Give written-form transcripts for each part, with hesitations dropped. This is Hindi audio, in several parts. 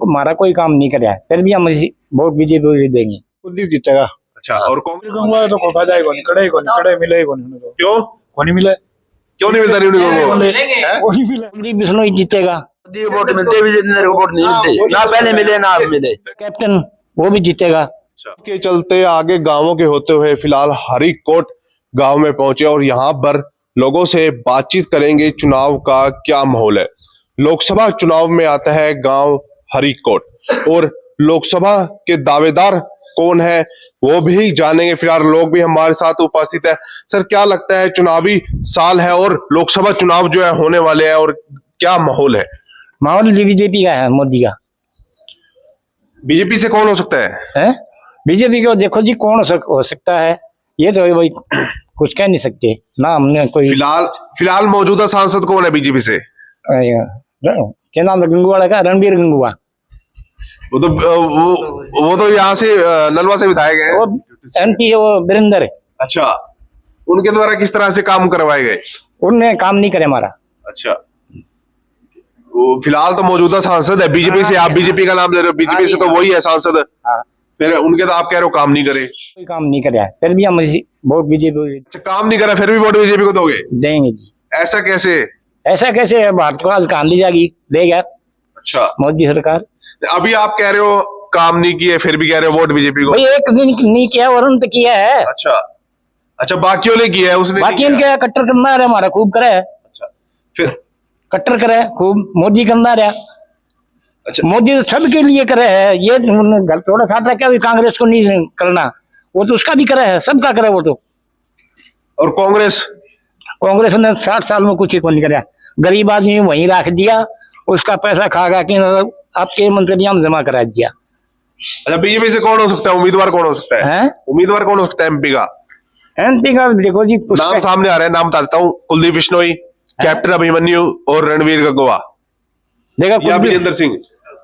हमारा कोई काम नहीं कराया, फिर भी हम वोट बीजेपी को देंगे। कुलदीप जीतेगा। अच्छा, और कांग्रेस कहूंगा तो कोई फायदा ही कोनी, कड़े मिले ही कोनी, क्यों कोनी मिले, क्यों नहीं मिलता? नहीं कोनी मिले। कुलदीप बिश्नोई जीतेगा। वोट मिलते भी जितने वोट नहीं मिलते, ना पहले मिले ना अब मिले। कैप्टन वो भी जीतेगा। के चलते आगे गांवों के होते हुए फिलहाल हरिकोट गांव में पहुंचे और यहां पर लोगों से बातचीत करेंगे। चुनाव का क्या माहौल है? लोकसभा चुनाव में आता है गांव हरिकोट और लोकसभा के दावेदार कौन है वो भी जानेंगे। फिलहाल लोग भी हमारे साथ उपस्थित है। सर, क्या लगता है, चुनावी साल है और लोकसभा चुनाव जो है होने वाले हैं, और क्या माहौल है? माहौल बीजेपी का है, मोदी का। बीजेपी से कौन हो सकता है? बीजेपी को देखो जी, कौन हो सकता है, ये तो भाई कुछ कह नहीं सकते ना। हमने कोई फिलहाल मौजूदा सांसद कौन है बीजेपी से? क्या नाम है गंगूवाड़ा का? रणबीर गंगुआ। वो तो यहाँ से नलवा से विधायक है। वो MP है, वो वीरेंद्र है। अच्छा, उनके द्वारा किस तरह से काम करवाए गए? उनने काम नहीं करे हमारा। अच्छा, फिलहाल तो मौजूदा सांसद है बीजेपी से। आप बीजेपी का नाम ले रहे हो, बीजेपी से तो वही है सांसद। फिर उनके तो आप कह रहे हो काम नहीं करे। कोई काम नहीं करे, फिर भी हम वोट बीजेपी को। अच्छा, काम नहीं करा फिर भी वोट बीजेपी को दोगे? देंगे जी। ऐसा कैसे? ऐसा कैसे है? भारत को आज काम दी जाएगी, देगा। अच्छा, मोदी सरकार। अभी आप कह रहे हो काम नहीं किए, फिर भी कह रहे हो वोट बीजेपी को। भाई एक दिन नहीं किया और उन्होंने तो किया है। अच्छा, बाकियों ने किया है, उसने बाकी इनके कट्टर करना है, हमारा खूब करे। अच्छा, फिर कट्टर करे खूब, मोदी करना रहा। अच्छा, मोदी तो सबके लिए करे है, ये थोड़ा सा क्या कांग्रेस को नहीं करना, वो तो उसका भी करे है, सबका करे वो तो। और कांग्रेस ने 60 साल में कुछ ही को नहीं कराया। गरीब आदमी वहीं रख दिया, उसका पैसा खा कि आपके मंत्री में जमा करा दिया। अच्छा, बीजेपी से कौन हो सकता है? उम्मीदवार कौन हो सकता है? उम्मीदवार कौन हो सकता है एमपी का? देखो जी, नाम सामने आ रहा है, नाम बता देता हूँ। कुलदीप बिश्नोई, कैप्टन अभिमन्यु और रणवीर गंगवा। देखा विजेंद्र सिंह।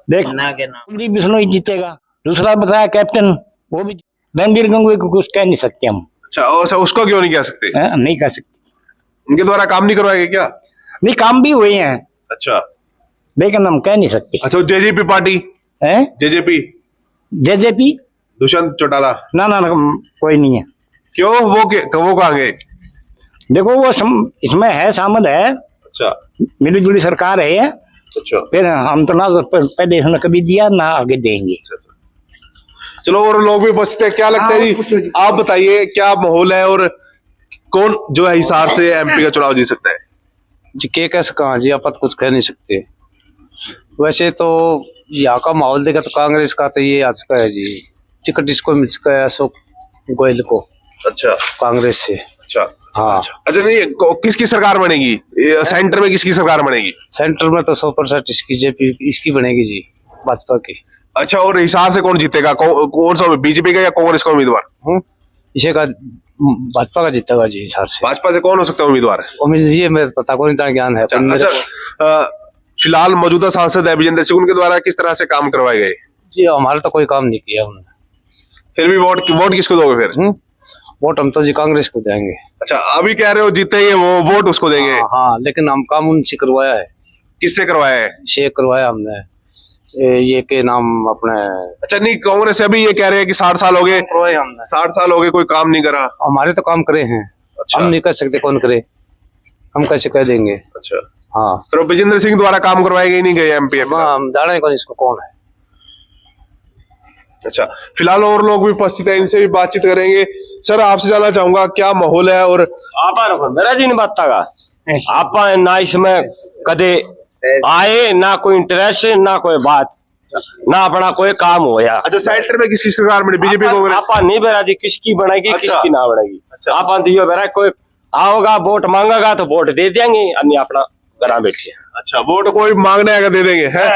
देख कुलदीप बिश्नोई जीतेगा। दूसरा बताया कैप्टन, वो भी रणवीर गंगवा को कुछ कह नहीं सकते हम। अच्छा, उसको क्यों नहीं कह सकते? नहीं कह सकते। उनके द्वारा काम नहीं करवाएंगे क्या? नहीं, काम भी हुए हैं। अच्छा, लेकिन हम कह नहीं सकते। अच्छा, जेजेपी पार्टी है? जेजेपी दुष्यंत चौटाला? ना, कोई नहीं है। क्यों? वो कहाँ गए? देखो वो इसमें है, शामिल है। अच्छा, मिली जुली सरकार है। अच्छा, फिर हम तो ना पहले इसने कभी दिया ना आगे देंगे। चलो, और लोग भी उपस्थित है। क्या लगता है जी, आप बताइए क्या माहौल है और कौन जो है हिसार से एमपी का चुनाव जीत सकता है? जी कैसे कहा जी, आप कुछ कह नहीं सकते। वैसे तो यहाँ का माहौल देखा तो कांग्रेस का तो ये आ चुका है जी, टिकट इसको मिल चुका है अशोक गोयल को। अच्छा, कांग्रेस से। अच्छा, हाँ। अच्छा, नहीं, किसकी सरकार बनेगी सेंटर में? किसकी सरकार बनेगी सेंटर में? तो 100% इसकी जेपी इसकी बनेगी जी, भाजपा की। अच्छा, और हिसार से कौन जीतेगा? कौन सा, बीजेपी का या कांग्रेस का उम्मीदवार? इसे का भाजपा का जीतेगा जी हिसार से। भाजपा से कौन हो सकता है उम्मीदवार? ये मेरे पता को नहीं, ज्ञान है। अच्छा, फिलहाल मौजूदा सांसद है विजेंद्र सिंह, उनके द्वारा किस तरह से काम करवाए गए? जी हमारा तो कोई काम नहीं किया उन्होंने। फिर भी वोट किसको दोगे फिर? वोट हम तो जी कांग्रेस को देंगे। अच्छा, अभी कह रहे हो जीतेंगे वो, वोट उसको देंगे? हाँ, लेकिन हम काम उनसे करवाया है। किससे करवाया है? शेख करवाया हमने, ये के नाम अपने। अच्छा, नहीं, कांग्रेस अभी ये कह रहे हैं कि 60 साल हो गए, 60 साल हो गए, कोई काम नहीं करा। हमारे तो काम करे हैं। अच्छा। हम नहीं कर सकते, कौन करे, हम कैसे कह देंगे? अच्छा, हाँ, तो विजेंद्र सिंह द्वारा काम करवाए गए नहीं गए एमपी? हम जाने कौन इसको कौन है। अच्छा, फिलहाल और लोग भी उपस्थित है, इनसे भी बातचीत करेंगे। सर, आपसे जानना चाहूंगा क्या माहौल है? और आप मेरा जी नहीं बात आप ना इसमें कदे आए, ना कोई इंटरेस्ट, ना कोई बात, ना अपना कोई काम होया। अच्छा, सेंटर में किसकी सरकार बने? बीजेपी कांग्रेस? आप नहीं बेरा जी किसकी बनेगी। अच्छा। किसकी ना बनेगी। अच्छा। आप दियो बेरा, कोई आओगा वोट मांगेगा तो वोट दे देंगे, अन्य अपना घर बैठे। अच्छा, वोट कोई मांगने आएगा दे देंगे है?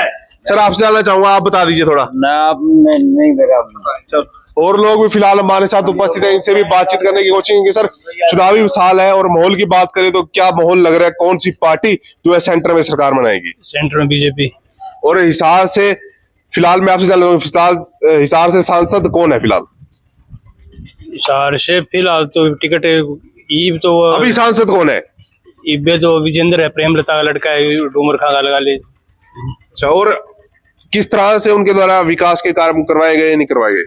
सर, आपसे जानना चाहूंगा, आप बता दीजिए थोड़ा। नहीं बेरा। सर, और लोग भी फिलहाल हमारे साथ उपस्थित है, इनसे भी बातचीत करने की कोशिश करेंगे। सर, चुनावी साल है और माहौल की बात करें तो क्या माहौल लग रहा है? कौन सी पार्टी जो है सेंटर में सरकार बनाएगी? सेंटर में बीजेपी। और हिसार से फिलहाल मैं आपसे जानना चाहूंगा, हिसार से सांसद कौन है फिलहाल? हिसार से फिलहाल तो टिकट ईब तो अभी सांसद कौन है? इबे तो विजेंद्र है, प्रेमलता का लड़का है, डूमर खां का लगा ले। अच्छा, और किस तरह से उनके द्वारा विकास के कार्य करवाए गए, नहीं करवाए गए?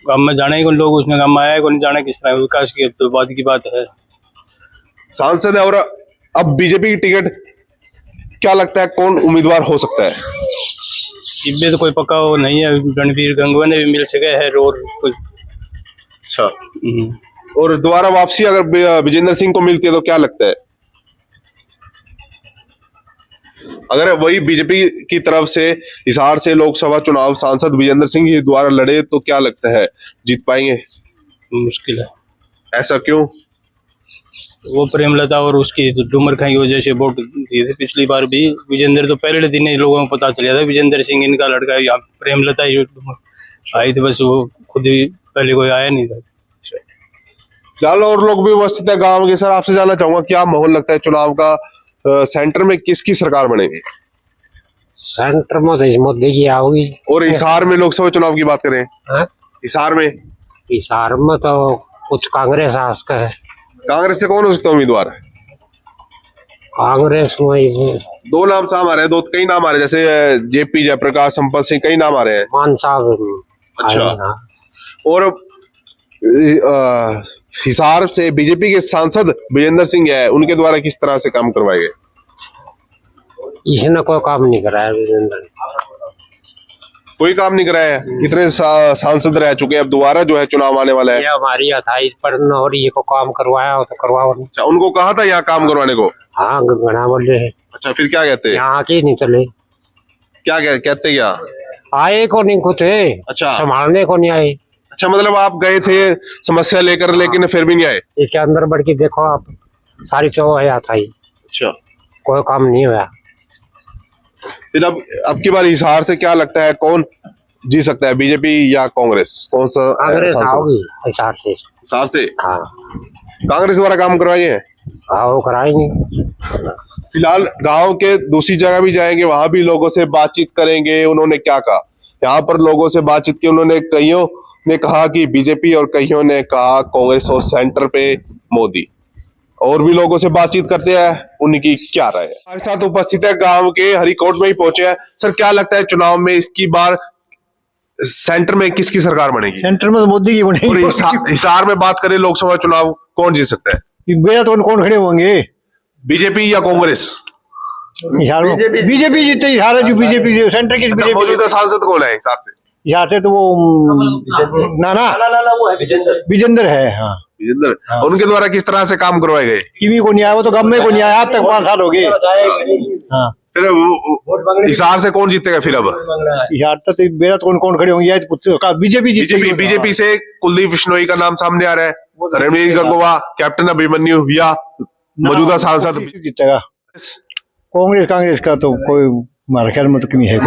गाँव में जाने को लोग, उसमें गाँव में आया को नहीं जाने किस तरह विकास की, तो बाद की बात है। सांसद है और अब बीजेपी की टिकट, क्या लगता है कौन उम्मीदवार हो सकता है? इसमें तो कोई पक्का वो नहीं है। रणबीर गंगवा ने भी मिल सके है और कुछ। अच्छा, और दोबारा वापसी अगर विजेंद्र सिंह को मिलती है तो क्या लगता है, अगर वही बीजेपी की तरफ से हिसार से लोकसभा चुनाव सांसद विजेंद्र सिंह ही द्वारा लड़े तो क्या लगता है जीत पाएंगे? मुश्किल है। ऐसा क्यों? वो प्रेमलता और उसकी डूमर खाई की वजह से वोट दिए थे पिछली बार भी। विजेंद्र तो पहले दिन ही लोगों को पता चला था विजेंद्र सिंह इनका लड़का है। यहाँ प्रेमलता ही आई थी, बस वो खुद ही पहले कोई आया नहीं था। फिलहाल और लोग भी उपस्थित है गांव के। सर, आपसे जानना चाहूंगा क्या माहौल लगता है चुनाव का, सेंटर में किसकी सरकार बनेगी? सेंटर में तो मोदी की आओगी। और हिसार में लोकसभा चुनाव की बात करें, हिसार में तो कुछ कांग्रेस आस का है। कांग्रेस से कौन हो सकता है उम्मीदवार? कांग्रेस में दो नाम साम आ रहे हैं, दो कई नाम आ रहे हैं, जैसे जेपी जयप्रकाश, संपत सिंह, कई नाम आ रहे हैं। मान साहब। अच्छा, और हिसार से बीजेपी के सांसद विजेंद्र सिंह है, उनके द्वारा किस तरह से काम करवाए गए? इसने कोई काम नहीं कराया विजेंद्र। कोई काम नहीं कराया है। कितने सांसद रह चुके हैं, अब दोबारा जो है चुनाव आने वाला है। ये हमारी 28 पर हो रही है, को काम करवाया हो तो करवाओ नहीं। अच्छा, उनको कहा था यहाँ काम करवाने को? हाँ, गणा बोले है। अच्छा, फिर क्या कहते हैं? यहाँ के नहीं चले। क्या कहते क्या? आए को नहीं खुद है। अच्छा, संभालने को नहीं आए। अच्छा, मतलब आप गए थे समस्या लेकर, लेकिन फिर भी नहीं आए? इसके अंदर बढ़ के देखो आप, सारी चौ है आता ही। अच्छा, कोई काम नहीं हुआ। फिर अब की बार हिसार से क्या लगता है कौन जी सकता है, बीजेपी या कांग्रेस? कौन सा कांग्रेस सांसद? आओगी हिसार से। हिसार से हाँ, कांग्रेस द्वारा काम करवाए हैं। हाँ, वो कराएंगे। फिलहाल गांव के दूसरी जगह भी जाएंगे, वहां भी लोगों से बातचीत करेंगे। उन्होंने क्या कहा, यहाँ पर लोगों से बातचीत की। उन्होंने कईयों ने कहा कि बीजेपी और कईयों ने कहा कांग्रेस और सेंटर पे मोदी। और भी लोगों से बातचीत करते हैं, उनकी क्या राय है। हमारे साथ उपस्थित है गांव के, हरिकोट में ही पहुंचे हैं। सर, क्या लगता है चुनाव में इसकी बार सेंटर में किसकी सरकार बनेगी? सेंटर में तो मोदी की बनेगी। और हिसार में बात करें लोकसभा चुनाव, कौन जीत सकता है? बेटा तो कौन खड़े होंगे? बीजेपी या कांग्रेस? बीजेपी जीते हिसार, जो बीजेपी सेंटर की अच्छा, बीजेपी। मौजूदा सांसद कौन है हिसार से? यहाँ से तो वो नाना विजेंद्र है। हाँ, विजेंद्र। उनके द्वारा किस तरह से काम करवाए गए? किमी को नहीं आया, वो तो गम में को नहीं आया, आज तक 5 साल हो गए। हाँ, फिर हिसार से कौन जीतेगा फिर? अब हिसार तो बेटा तो कौन खड़े होंगे? बीजेपी जीतेगी। बीजेपी से कुलदीप बिश्नोई का नाम सामने आ रहा है, रणबीर गंगवा, कैप्टन अभिमन्यु या मौजूदा सांसद जीतेगा। कांग्रेस का तो कोई हमारे ख्याल में तो कमी है।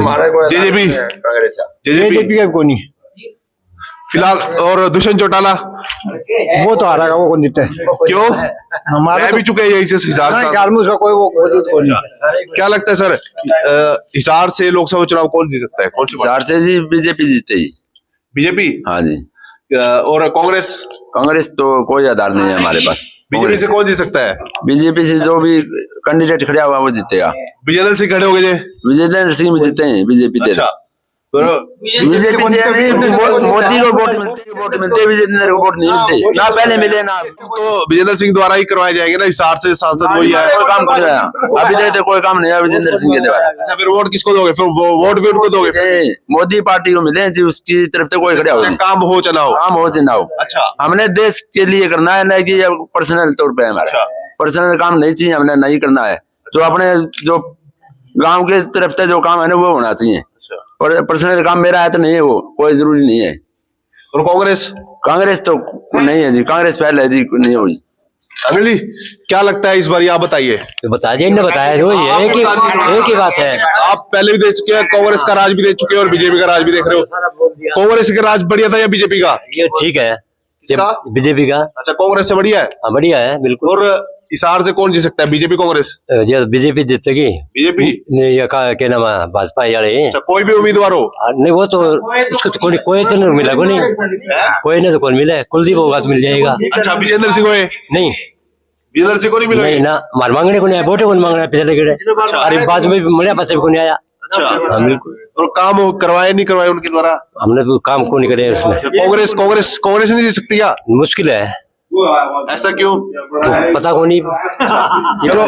जेजेपी का कोई नहीं फिलहाल। और दुष्यंत चौटाला वो तो हारेगा, वो कौन जीतता है? क्यों? हमारे रह भी चुके हैं यही से हिसार से। कोई वो मौजूद को नहीं। क्या लगता है सर, हिसार से लोकसभा चुनाव कौन जीत सकता है? कौन सी हिसार से जी बीजेपी जीतेगी। बीजेपी? हाँ जी। और कांग्रेस? कांग्रेस तो कोई आधार नहीं है हमारे पास। बीजेपी से कौन जीत सकता है? बीजेपी से जो भी कैंडिडेट खड़ा हुआ वो जीतेगा। विजेंद्र सिंह खड़े हो गए? विजेंद्र सिंह भी जीते हैं बीजेपी से। अच्छा, बीजेपी मोदी को वोट मिलते, विजेंद्र को वोट नहीं मिलते, ना पहले मिले ना। तो विजेंद्र सिंह द्वारा ही करवाए जाएंगे ना, हिसार से सांसद वही है। कोई काम कर रहा है अभी तक, कोई काम नहीं है विजेंद्र सिंह के द्वारा। अच्छा, फिर वोट किसको दोगे? फिर वोट भी उनको दोगे? मोदी पार्टी को मिले जी, उसकी तरफ से कोई खड़ा हो। काम हो चला हो, काम हो चला हो। अच्छा, हमने देश के लिए करना है, न कि पर्सनल तौर पे हमारा पर्सनल काम नहीं चाहिए, हमने नहीं करना है। जो अपने जो गांव के तरफ से जो काम है ना वो होना चाहिए। और पर्सनल काम मेरा है तो नहीं है, वो कोई जरूरी नहीं है। और कांग्रेस तो नहीं है जी, कांग्रेस पहले जी नहीं होगी। अनिल जी, क्या लगता है इस बार, आप बताइए। तो बता दिया, इन्होंने बताया जो ये एक ही बात है। आप पहले भी देख चुके हैं, कांग्रेस का राज भी देख चुके हैं और बीजेपी का राज भी देख रहे हो। कांग्रेस का राज बढ़िया था या बीजेपी का? ये ठीक है, बीजेपी का। अच्छा, कांग्रेस से बढ़िया है? हाँ, बढ़िया है बिल्कुल। और हिसार से कौन जीत सकता है, बीजेपी कांग्रेस? बीजेपी जीतेगी। बीजेपी? ये क्या नाम है, भाजपा यार। अच्छा, कोई भी उम्मीदवार हो? नहीं, वो तो उसको तो कोई तो नहीं मिला, कोई नहीं तो कौन मिले, कुलदीप होगा तो मिल जाएगा। अच्छा, विजेंद्र सिंह नहीं, विजेंद्र सिंह को नहीं मिला? नहीं ना, मार मांगने को नहीं आया, वोटे को नहीं मांगना पिछले गेड़े। अरे बाद में मिला, पता भी को नहीं आया। अच्छा, हाँ, बिल्कुल। और काम करवाए नहीं करवाए उनके द्वारा? हमने तो काम को नहीं करे उसमें। कांग्रेस कांग्रेस कांग्रेस नहीं जी सकती क्या? मुश्किल है, ऐसा क्यों? तो पता को नहीं। चलो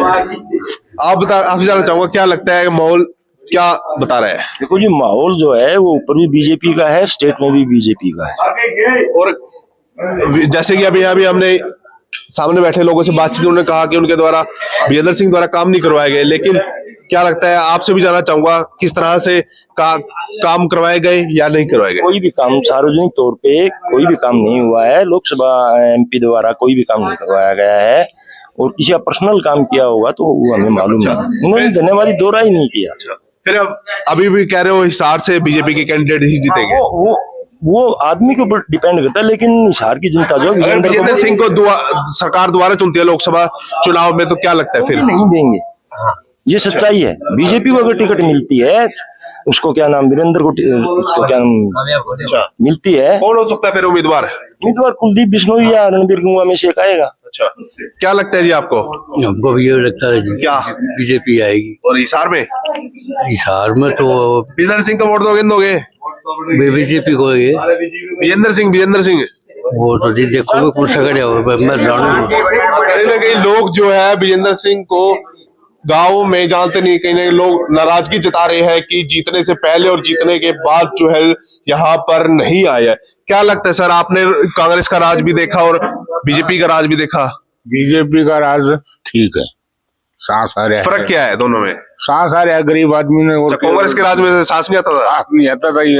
आपसे जानना चाहूंगा, क्या लगता है माहौल क्या बता रहा है? देखो जी, माहौल जो है वो ऊपर भी बीजेपी का है, स्टेट में भी बीजेपी का है। और जैसे कि अभी अभी हमने सामने बैठे लोगों से बातचीत, उन्होंने कहा कि उनके द्वारा विजेंद्र सिंह द्वारा काम नहीं करवाए गए, लेकिन क्या लगता है, आपसे भी जानना चाहूंगा, किस तरह से काम करवाए गए या नहीं करवाए गए? कोई भी काम सार्वजनिक तौर पे कोई भी काम नहीं हुआ है, लोकसभा एमपी द्वारा कोई भी काम नहीं करवाया गया है, और किसी का पर्सनल काम किया होगा तो वो हमें मालूम है। उन्होंने धन्यवादी दो राय नहीं किया। फिर अब अभी भी कह रहे हो हिसार से बीजेपी के कैंडिडेट ही जीतेंगे? वो आदमी के ऊपर डिपेंड करता है, लेकिन हिसार की जनता जो अगर विजेंद्र सिंह को सरकार द्वारा चुनती है लोकसभा चुनाव में, तो क्या लगता है फिर? नहीं देंगे, ये सच्चाई है। बीजेपी को अगर टिकट मिलती है, उसको क्या नाम, वीरेंद्र को उसको क्या नाम मिलती है, कौन हो सकता है फिर उम्मीदवार? उम्मीदवार कुलदीप बिश्नोई या रणबीर गंगवा में से एक आएगा। अच्छा, क्या लगता है जी आपको? हमको भी ये लगता है जी, क्या बीजेपी आएगी। और हिसार में? हिसार में तो विजेंद्र सिंह को वोट दोगे? बीजेपी को ये विजेंद्र सिंह वो तो जी देखो कौन सा करे, मैं जानूंगा। कहीं ना कहीं लोग जो है विजेंद्र सिंह को गांव में जानते नहीं, कहीं ना कहीं लोग नाराजगी जता रहे हैं कि जीतने से पहले और जीतने के बाद जो है यहाँ पर नहीं आया है। क्या लगता है सर, आपने कांग्रेस का राज भी देखा और बीजेपी का राज भी देखा? बीजेपी का राज ठीक है, सांस आ रहा है। फर्क क्या है दोनों में? सांस आ रहा है गरीब आदमी ने, और कांग्रेस के राज में सांस नहीं आता था? सांस नहीं आता था ये।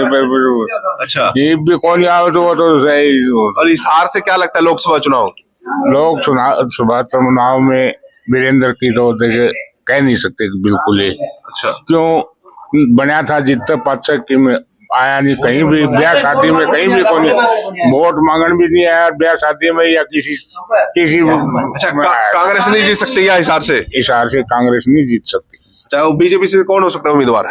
अच्छा, ये भी कौन आवे तो वो तो सही। और हिसार से क्या लगता है लोकसभा चुनाव? लोकसभा चुनाव में वीरेंद्र की तो देखे कह नहीं सकते बिल्कुल ही। अच्छा, क्यों बना था जितने पाचक की में आया नहीं, कहीं भी ब्याह शादी में कहीं भी कोई वोट मांगन भी नहीं आया, ब्याह शादी में या किसी अच्छा, कांग्रेस नहीं जीत सकती या हिसार से? हिसार से कांग्रेस नहीं जीत सकती। चाहे बीजेपी से कौन हो सकता है उम्मीदवार?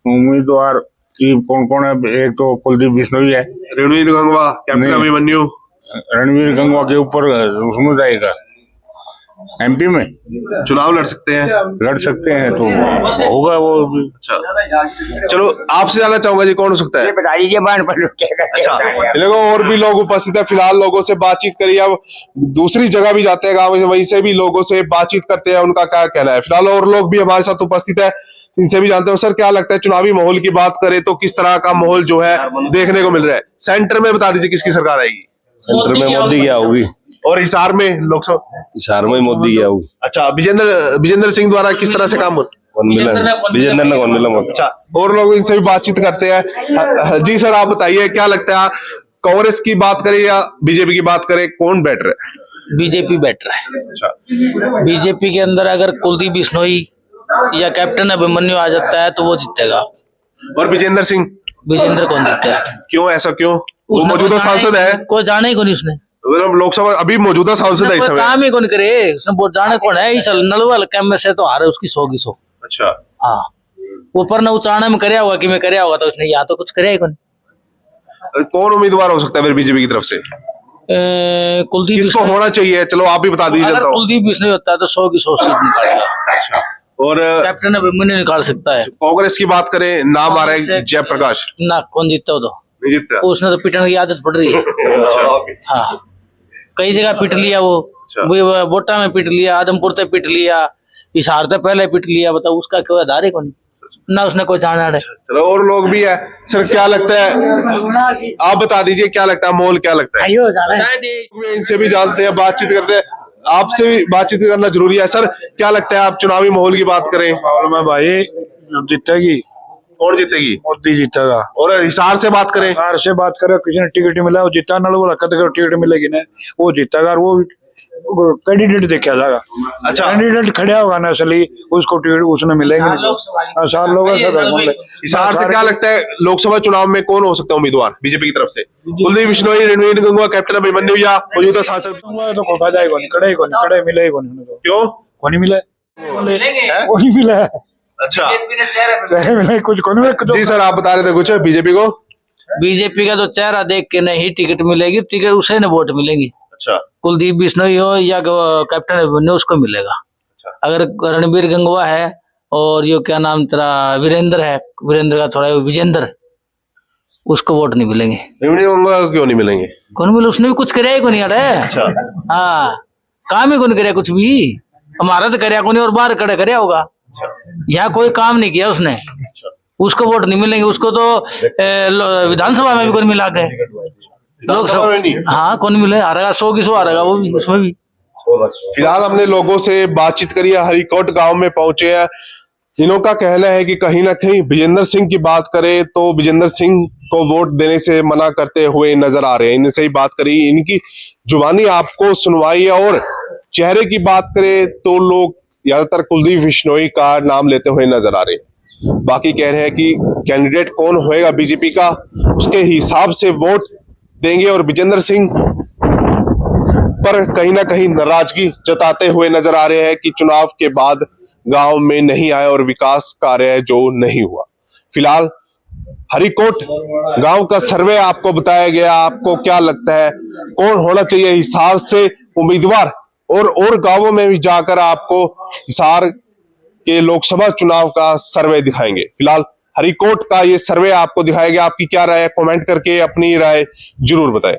उम्मीदवार कौन कौन है? एक तो कुलदीप बिश्नोई है, रणवीर गंगवा, कैप्टन अभिमन्यु। रणवीर गंगवा के ऊपर उसमें जाएगा, एमपी में चुनाव लड़ सकते हैं तो होगा वो भी। अच्छा, चलो आपसे जानना चाहूंगा जी, कौन हो सकता है? अच्छा, देखो और भी लोग उपस्थित है, फिलहाल लोगों से बातचीत करिए। अब दूसरी जगह भी जाते हैं गाँव में, वहीं से भी लोगों से बातचीत करते हैं, उनका क्या कहना है। फिलहाल और लोग भी हमारे साथ उपस्थित है, इनसे भी जानते हो। सर, क्या लगता है चुनावी माहौल की बात करें तो किस तरह का माहौल जो है देखने को मिल रहा है? सेंटर में बता दीजिए किसकी सरकार आएगी? सेंटर में मोदी की आऊगी, और हिसार में लोकसभा? हिसार में मोदी की आऊगी। अच्छा, विजेंद्र सिंह द्वारा किस तरह से काम हो? कौन मिला विजेंद्र ने, कौन मिला? अच्छा, और लोग इनसे भी बातचीत करते हैं। जी सर, आप बताइए क्या लगता है, कांग्रेस की बात करें या बीजेपी की बात करें, कौन बेटर है? बीजेपी बेटर है। अच्छा, बीजेपी के अंदर अगर कुलदीप बिश्नोई या कैप्टन अभिमन्यु आ जाता है तो वो जीतेगा। और विजेंद्र कौन जीतेगा? क्यों, ऐसा क्यों? वो मौजूदा सांसद है, कोई जाने ही कौन उसने, लोकसभा अभी मौजूदा सांसद है इस समय। काम ही कौन करे उसने, वोट जाने कौन है? इस नलवा कैम में से तो हारे उसकी 100 की 100। अच्छा, हाँ, ऊपर न उचाने में करया होगा कि मैं करया होगा, तो उसने यहाँ तो कुछ करया ही कौन उम्मीदवार हो सकता है फिर बीजेपी की तरफ से? कुलदीप किसको होना चाहिए? चलो आप भी बता दीजिए। कुलदीप बिश्नोई होता है तो 100 की 100 सीट निकालेगा। अच्छा, और कैप्टन अभिमन्यु निकाल सकता है। कांग्रेस की बात करें, नाम आ रहा है जयप्रकाश। ना, कौन जीतता हो? तो नहीं जीतता, उसने तो पिटने की आदत पड़ रही है। हाँ, कई जगह पिट लिया वो बोटा में पिट लिया, आदमपुर से पिट लिया, हिसार से पहले पिट लिया। बताओ उसका क्यों आधार है? कौन ना उसने कोई जाना है। चलो और लोग भी है। सर, क्या लगता है, आप बता दीजिए क्या लगता है, माहौल क्या लगता है? इनसे भी जानते हैं, बातचीत करते हैं, आपसे भी बातचीत करना जरूरी है। सर, क्या लगता है, आप चुनावी माहौल की बात करें? में भाई जीतेगी, और जीतेगी, मोदी जीतेगा। और हिसार से बात करें? हिसार से बात करें, किसी ने टिकट मिला वो जीता, नल वो रखा टिकट मिलेगी ना वो जीतेगा, और वो कैंडिडेट देखा जाएगा। अच्छा, कैंडिडेट खड़ा होगा ना असली, उसको टिकट उसने मिलेंगे। आसान लोग हिसार से क्या लगता है लोकसभा चुनाव में कौन हो सकता है उम्मीदवार बीजेपी की तरफ से? कुलदीप बिश्नोई, रणवीर गंगवा, कैप्टन अभिमन्यु या मौजूदा सांसद? तो कड़े मिले क्यों? कौन मिला? कौन मिला? अच्छा, कुछ जी सर, आप बता रहे थे कुछ बीजेपी को? बीजेपी का तो चेहरा देख के नहीं टिकट मिलेगी, टिकट उसे न वोट मिलेगी। अच्छा, कुलदीप बिश्नोई हो या कैप्टन अभिमन्यु, उसको मिलेगा। अगर रणबीर गंगवा है और यो क्या नाम तेरा वीरेंद्र है, वीरेंद्र का थोड़ा विजेंद्र, उसको वोट नहीं मिलेंगे। क्यों नहीं मिलेंगे? कौन मिले? उसने भी कुछ कराया ही को नहीं अरे। अच्छा। हाँ, काम ही को नहीं कराया कुछ भी, हमारा तो कराया को नहीं और बाहर खड़े कराया होगा। यहाँ कोई काम नहीं किया उसने, उसको वोट नहीं मिलेंगे। उसको तो विधानसभा में भी कौन मिला के, लोकसभा हाँ कौन मिले, हारेगा 100 की 100 हारेगा वो भी, उसमें भी। फिलहाल हमने लोगों से बातचीत करी है, हरिकोट गांव में पहुंचे हैं। इन्हों का कहना है कि कहीं ना कहीं विजेंद्र सिंह की बात करें तो विजेंद्र सिंह को वोट देने से मना करते हुए नजर आ रहे हैं। इनसे ही बात करी, इनकी जुबानी आपको सुनवाई है। और चेहरे की बात करें तो लोग ज्यादातर कुलदीप बिश्नोई का नाम लेते हुए नजर आ रहे हैं। बाकी कह रहे हैं कि कैंडिडेट कौन होएगा बीजेपी का, उसके हिसाब से वोट देंगे। और विजेंद्र सिंह पर कहीं ना कहीं नाराजगी जताते हुए नजर आ रहे हैं कि चुनाव के बाद गांव में नहीं आए और विकास कार्य जो नहीं हुआ। फिलहाल हरिकोट गांव का सर्वे आपको बताया गया। आपको क्या लगता है कौन होना चाहिए हिसार से उम्मीदवार, और गांवों में भी जाकर आपको हिसार के लोकसभा चुनाव का सर्वे दिखाएंगे। फिलहाल हरिकोट का ये सर्वे आपको दिखाया गया। आपकी क्या राय है, कमेंट करके अपनी राय जरूर बताएं।